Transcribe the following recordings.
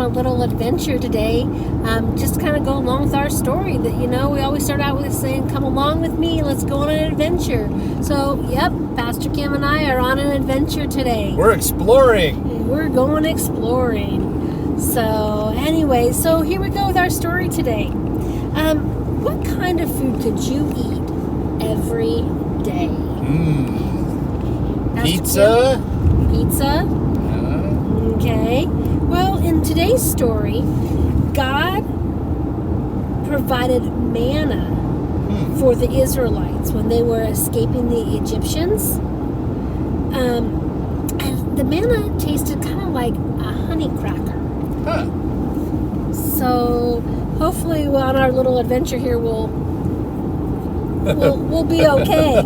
a little adventure today. Just kind of go along with our story that, we always start out with saying, come along with me, let's go on an adventure. So, yep, Pastor Kim and I are on an adventure today. We're exploring. We're going exploring. So, anyway, so here we go with our story today. What kind of food could you eat every day? Pizza? Pizza? Okay. Well, in today's story, God provided manna for the Israelites when they were escaping the Egyptians. And the manna tasted kind of like a honey cracker. Huh. So hopefully on our little adventure here we'll be okay.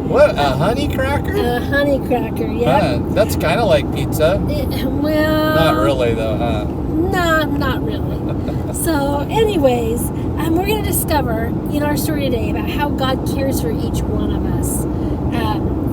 What, a honey cracker? A honey cracker, yeah. That's kind of like pizza. Well, Not really, though, huh? No, not really. So, anyways, we're going to discover in our story today about how God cares for each one of us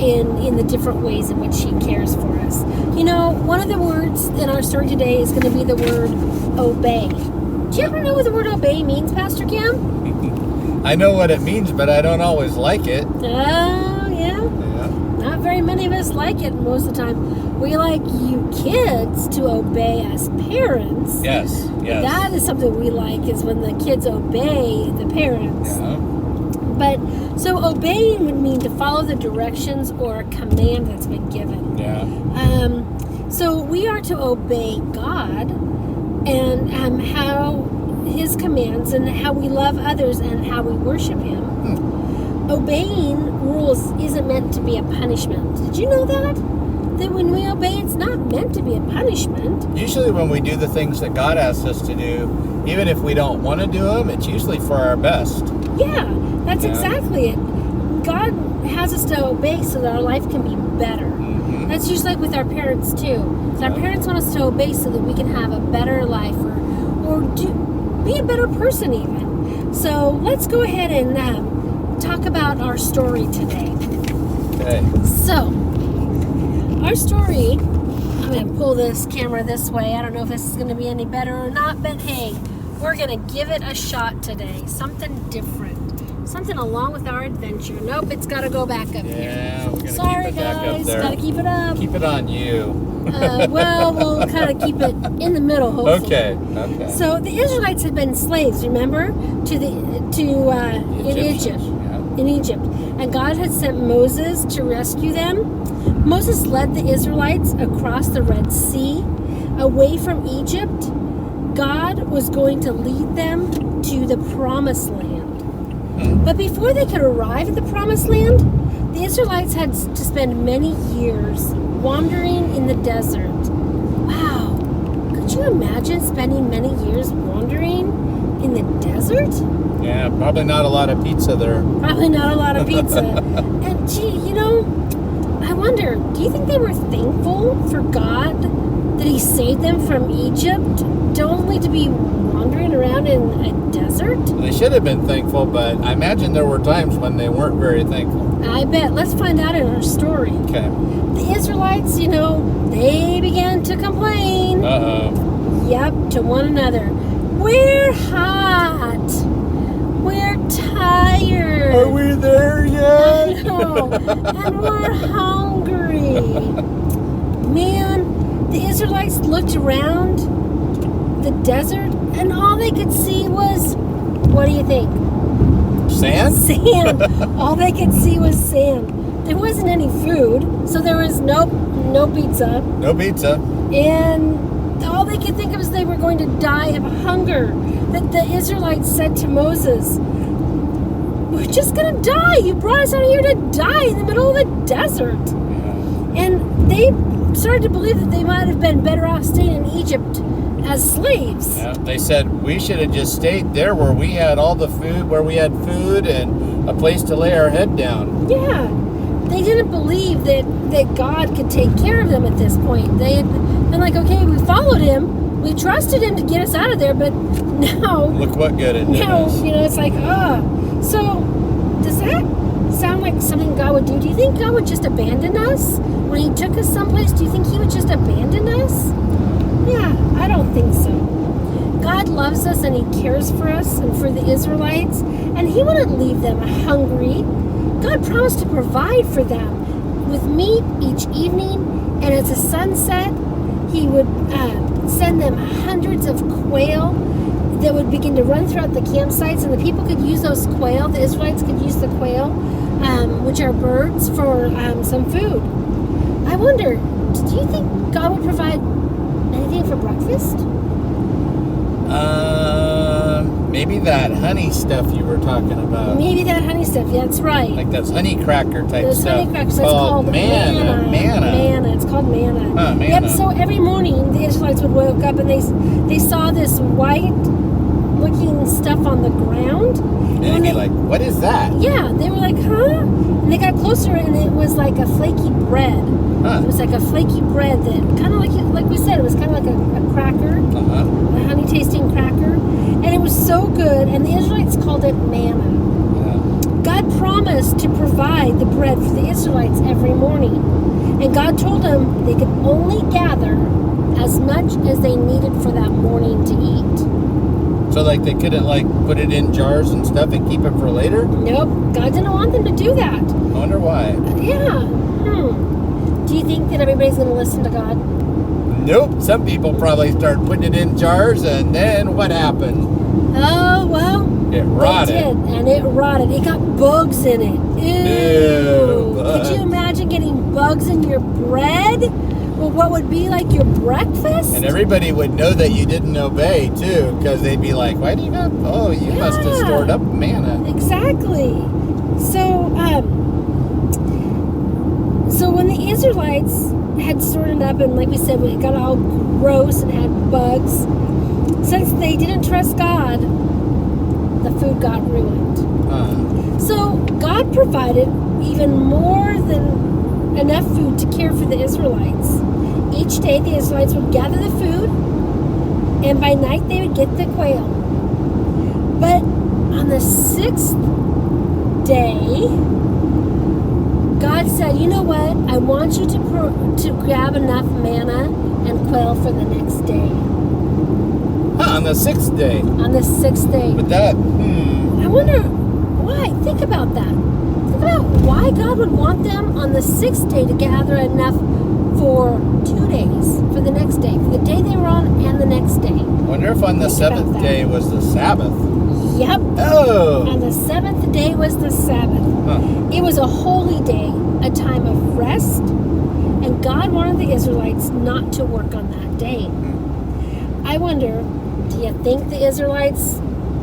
in the different ways in which He cares for us. One of the words in our story today is going to be the word obey. Do you ever know what the word obey means, Pastor Kim? I know what it means, but I don't always like it. Oh, yeah? Yeah. Not very many of us like it most of the time. We like you kids to obey as parents. Yes. That is something we like, is when the kids obey the parents. Yeah. But, so obeying would mean to follow the directions or a command that's been given. Yeah. So we are to obey God and how His commands and how we love others and how we worship Him. Obeying rules isn't meant to be a punishment. Did you know that? That when we obey, it's not meant to be a punishment. Usually when we do the things that God asks us to do, even if we don't want to do them, it's usually for our best. Yeah, that's exactly it. God has us to obey so that our life can be better. Mm-hmm. That's just like with our parents too. Our parents want us to obey so that we can have a better life or be a better person even. So let's go ahead and talk about our story today. Okay. So, our story, I'm going to pull this camera this way. I don't know if this is going to be any better or not, but hey, we're going to give it a shot today. Something different. Something along with our adventure. Nope, it's got to go back up here. Yeah, we're going to Sorry, keep it back guys, up there. got to keep it up. Keep it on you. Well, we'll kind of keep it in the middle, hopefully. Okay. So the Israelites had been slaves, remember, in Egypt. Yeah. In Egypt, and God had sent Moses to rescue them. Moses led the Israelites across the Red Sea, away from Egypt. God was going to lead them to the Promised Land. But before they could arrive at the Promised Land, the Israelites had to spend many years wandering in the desert. Wow, could you imagine spending many years wandering in the desert? Yeah, probably not a lot of pizza there. Probably not a lot of pizza. And gee, I wonder, do you think they were thankful for God that He saved them from Egypt, only to be wandering around in a desert? They should have been thankful, but I imagine there were times when they weren't very thankful. I bet. Let's find out in our story. Okay. The Israelites, they began to complain. Uh-oh. Yep, to one another. We're hot. We're tired. Are we there yet? I know. And we're hungry. Man, the Israelites looked around the desert and all they could see was, what do you think? Sand? Sand. All they could see was sand. There wasn't any food, so there was no pizza. No pizza. And all they could think of is they were going to die of hunger. That the Israelites said to Moses, we're just going to die. You brought us out here to die in the middle of the desert. Yeah. And they started to believe that they might have been better off staying in Egypt as slaves. Yeah, they said we should have just stayed there where we had all the food, where we had food and a place to lay our head down. Yeah. They didn't believe that God could take care of them at this point. They had been like, okay, we followed Him. We trusted Him to get us out of there, but now... Look what good it did us. It's like, So, does that sound like something God would do? Do you think God would just abandon us? When He took us someplace, do you think He would just abandon us? Yeah, I don't loves us and He cares for us and for the Israelites, and He wouldn't leave them hungry. God promised to provide for them with meat each evening, and as the sun set, He would send them hundreds of quail that would begin to run throughout the campsites, and the people could use those quail, the Israelites could use the quail, which are birds, for some food. I wonder, do you think God would provide anything for breakfast? Maybe that honey stuff you were talking about. Maybe that honey stuff, yeah, that's right. Like those honey cracker type Those stuff. honey crackers, that's called manna. Manna. It's called manna. Huh, manna. Yep, so every morning the Israelites would wake up and they saw this white looking stuff on the ground. And they'd be like, what is that? Yeah, they were like, huh? And they got closer and it was like a flaky bread. Huh. It was like a flaky bread that kind of like we said, it was kind of like a cracker, Uh-huh. a honey tasting cracker. And it was so good, and the Israelites called it manna. Yeah. God promised to provide the bread for the Israelites every morning. And God told them they could only gather as much as they needed for that morning to eat. So like they couldn't like put it in jars and stuff and keep it for later? Nope, God didn't want them to do that. I wonder why. Yeah. Do you think that everybody's going to listen to God? Nope. Some people probably start putting it in jars, and then what happened? Oh, well. It rotted. They did, and it rotted. It got bugs in it. Ew, Could you imagine getting bugs in your bread? Well, what would be like your breakfast? And everybody would know that you didn't obey too, because they'd be like, "Why do you not? Oh, you must have Yeah. stored up manna." Exactly. So when the Israelites had stored it up, and like we said, it got all gross and had bugs, since they didn't trust God, the food got ruined. So God provided even more than enough food to care for the Israelites. Each day the Israelites would gather the food, and by night they would get the quail. But on the 6th day, God said, you know what? I want you to grab enough manna and quail for the next day. On the 6th day. On the 6th day. But that, I wonder why. Think about that. Think about why God would want them on the 6th day to gather enough for 2 days, for the next day, for the day they were on and the next day. I wonder if on the Think about 7th that. day was the Sabbath. Yep. Oh. On the 7th day was the Sabbath. Huh. It was a holy day, a time of rest, and God wanted the Israelites not to work on that day. I wonder, do you think the Israelites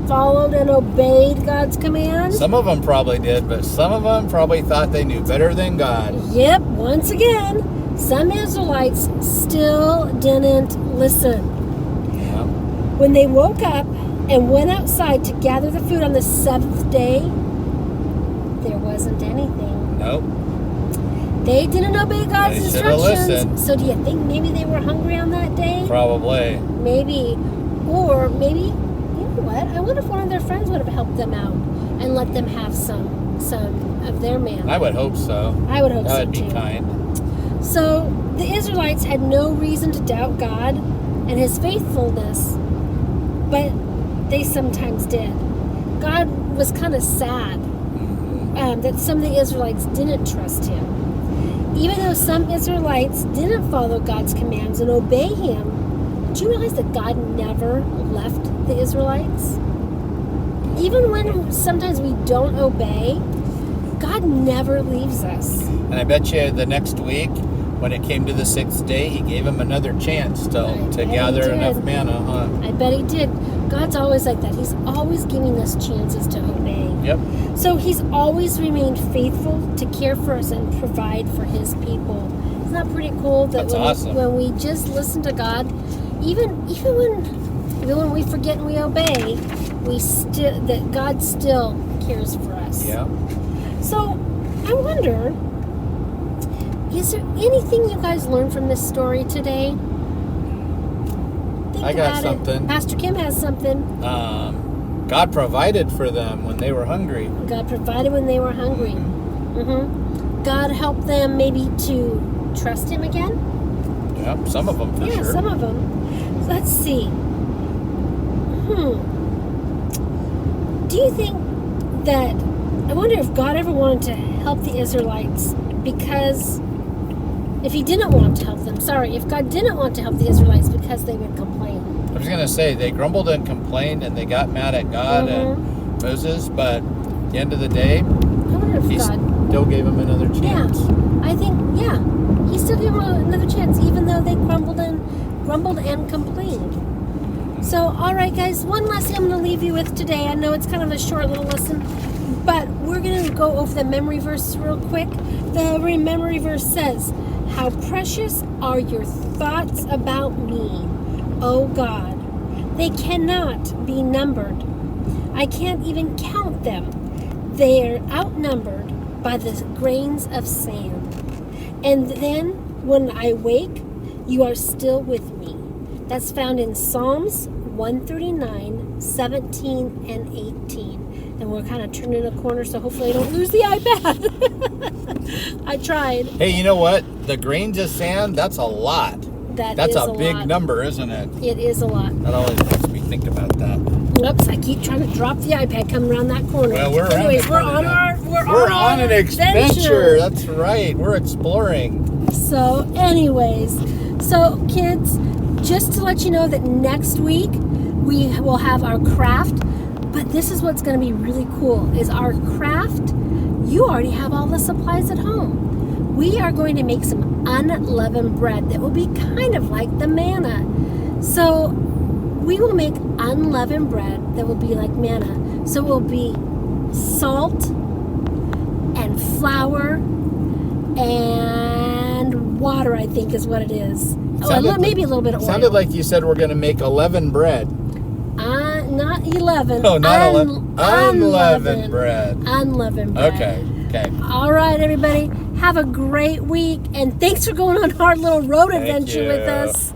followed and obeyed God's command? Some of them probably did, but some of them probably thought they knew better than God. Yep, once again, some Israelites still didn't listen. Yeah. When they woke up and went outside to gather the food on the 7th day, there wasn't anything. Nope. They didn't obey God's They should've instructions. listened. So do you think maybe they were hungry on that day? Probably. Maybe. Or maybe, you know what? I wonder if one of their friends would have helped them out and let them have some of their manna. I would hope so. I would hope That so would be too. kind. So the Israelites had no reason to doubt God and His faithfulness, but they sometimes did. God was kind of sad that some of the Israelites didn't trust Him. Even though some Israelites didn't follow God's commands and obey Him, do you realize that God never left the Israelites? Even when sometimes we don't obey, God never leaves us. And I bet you the next week, when it came to the 6th day, He gave them another chance to bet he gather did. enough manna, huh? I bet He did. God's always like that. He's always giving us chances to obey. Yep. So He's always remained faithful to care for us and provide for His people. Isn't that pretty cool? That That's awesome. when we just listen to God, even when we forget and we obey, that God still cares for us. Yeah. So I wonder, is there anything you guys learned from this story today? Think I got about it. something. Pastor Kim has something. God provided for them when they were hungry. God provided when they were hungry. God helped them maybe to trust Him again. Yep, some of them for Yeah, sure. some of them. Let's see. Do you think that, I wonder if God ever wanted to help the Israelites because, if he didn't want to help them, if God didn't want to help the Israelites because they would complain. I was going to say, they grumbled and complained, and they got mad at God and Moses, but at the end of the day, I wonder if he God still gave them another chance. I think, he still gave them another chance, even though they grumbled and complained. So, all right, guys, one last thing I'm going to leave you with today. I know it's kind of a short little lesson, but we're going to go over the memory verse real quick. The memory verse says, "How precious are your thoughts about me, O God. They cannot be numbered. I can't even count them. They are outnumbered by the grains of sand. And then when I wake, you are still with me." That's found in Psalms 139, 17, and 18. And we're kind of turning a corner, so hopefully I don't lose the iPad. I tried. Hey, you know what? The grains of sand, that's a lot. That's a big lot. number, isn't it? It is a lot. That always makes me think about that. Oops, I keep trying to drop the iPad coming around that corner. Well, we're on an adventure. That's right. We're exploring. So, kids, just to let you know that next week we will have our craft. But this is what's going to be really cool, is our craft, you already have all the supplies at home. We are going to make some unleavened bread that will be kind of like the manna. So we will make unleavened bread that will be like manna. So it will be salt and flour and water, I think is what it is. Maybe a little bit of oil. Sounded like you said we're going to make 11 bread. Not 11. Oh, not 11. Unleavened bread. Unleavened bread. Okay. All right, everybody. Have a great week. And thanks for going on our little road adventure with us.